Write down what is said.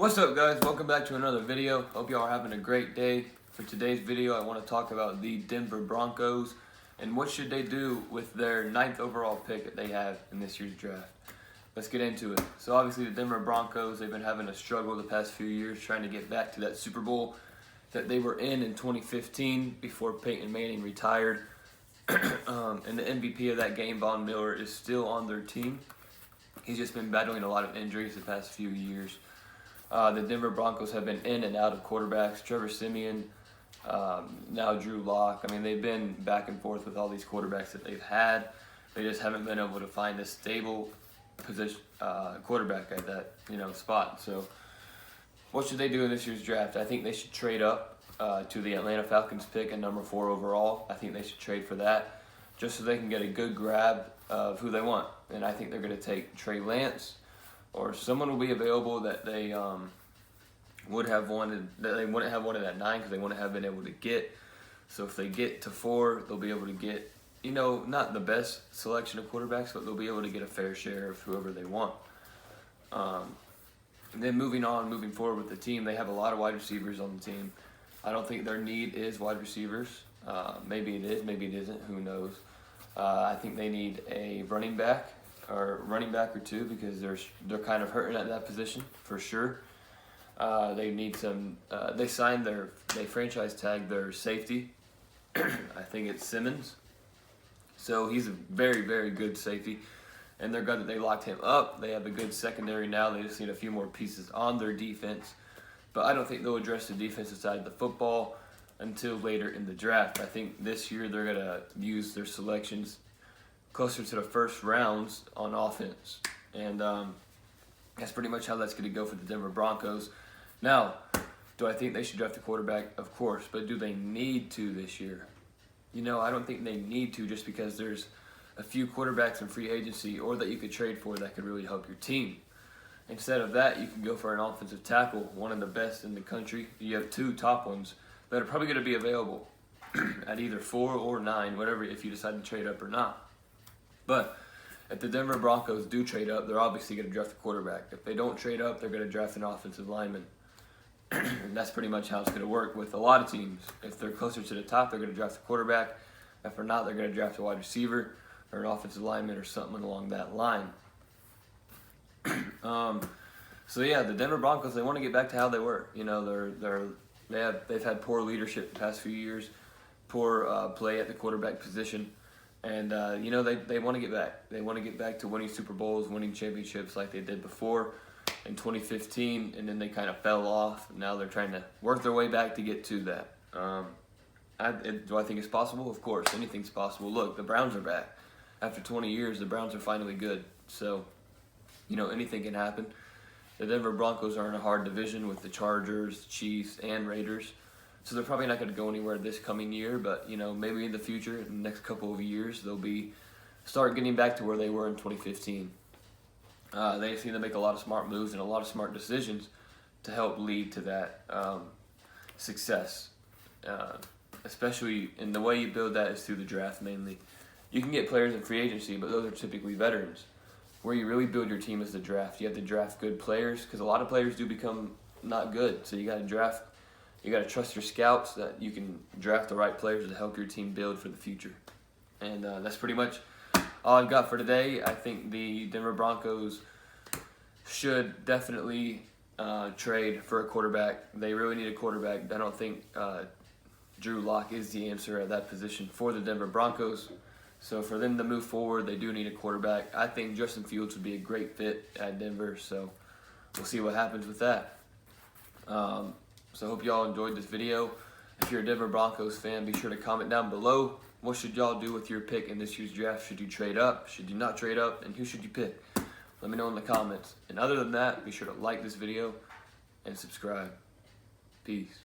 What's up, guys? Welcome back to another video. Hope y'all are having a great day. For today's video, I want to talk about the Denver Broncos and what should they do with their 9th overall pick that they have in this year's draft. Let's get into it. So obviously the Denver Broncos, they've been having a struggle the past few years trying to get back to that Super Bowl that they were in 2015 before Peyton Manning retired. And the MVP of that game, Von Miller, is still on their team. He's just been battling a lot of injuries the past few years. The Denver Broncos have been in and out of quarterbacks. Trevor Siemian, now Drew Lock. I mean, they've been back and forth with all these quarterbacks that they've had. They just haven't been able to find a stable position quarterback at that spot. So, what should they do in this year's draft? I think they should trade up to the Atlanta Falcons pick at number 4 overall. I think they should trade for that just so they can get a good grab of who they want. And I think they're going to take Trey Lance, or someone will be available that they would have wanted, that they wouldn't have wanted at 9 because they wouldn't have been able to get. So if they get to 4, they'll be able to get, not the best selection of quarterbacks, but they'll be able to get a fair share of whoever they want. And then moving forward with the team, they have a lot of wide receivers on the team. I don't think their need is wide receivers. Maybe it is, maybe it isn't, who knows. I think they need a running back or two because they're kind of hurting at that position for sure. They need some. They franchise tagged their safety. I think it's Simmons. So he's a very, very good safety, and they're glad that they locked him up. They have a good secondary now. They just need a few more pieces on their defense, but I don't think they'll address the defensive side of the football until later in the draft. I think this year they're gonna use their selections closer to the first rounds on offense. And that's pretty much how that's going to go for the Denver Broncos. Now, do I think they should draft a quarterback? Of course, but do they need to this year? I don't think they need to, just because there's a few quarterbacks in free agency or that you could trade for that could really help your team. Instead of that, you can go for an offensive tackle, one of the best in the country. You have 2 top ones that are probably going to be available at either 4 or 9, whatever, if you decide to trade up or not. But if the Denver Broncos do trade up, they're obviously going to draft a quarterback. If they don't trade up, they're going to draft an offensive lineman. And that's pretty much how it's going to work with a lot of teams. If they're closer to the top, they're going to draft a quarterback. If they're not, they're going to draft a wide receiver or an offensive lineman or something along that line. So yeah, the Denver Broncos, they want to get back to how they were. They've had poor leadership the past few years, poor play at the quarterback position. And, they want to get back. They want to get back to winning Super Bowls, winning championships like they did before in 2015, and then they kind of fell off. Now they're trying to work their way back to get to that. Do I think it's possible? Of course, anything's possible. Look, the Browns are back. After 20 years, the Browns are finally good. So, anything can happen. The Denver Broncos are in a hard division with the Chargers, Chiefs, and Raiders. So they're probably not going to go anywhere this coming year, but maybe in the future, in the next couple of years, they'll start getting back to where they were in 2015. They just need to make a lot of smart moves and a lot of smart decisions to help lead to that success. Especially, and the way you build that is through the draft mainly. You can get players in free agency, but those are typically veterans. Where you really build your team is the draft. You have to draft good players because a lot of players do become not good. So you got to draft. You got to trust your scouts that you can draft the right players to help your team build for the future. And that's pretty much all I've got for today. I think the Denver Broncos should definitely trade for a quarterback. They really need a quarterback. I don't think Drew Lock is the answer at that position for the Denver Broncos. So for them to move forward, they do need a quarterback. I think Justin Fields would be a great fit at Denver. So we'll see what happens with that. So I hope y'all enjoyed this video. If you're a Denver Broncos fan, be sure to comment down below. What should y'all do with your pick in this year's draft? Should you trade up? Should you not trade up? And who should you pick? Let me know in the comments. And other than that, be sure to like this video and subscribe. Peace.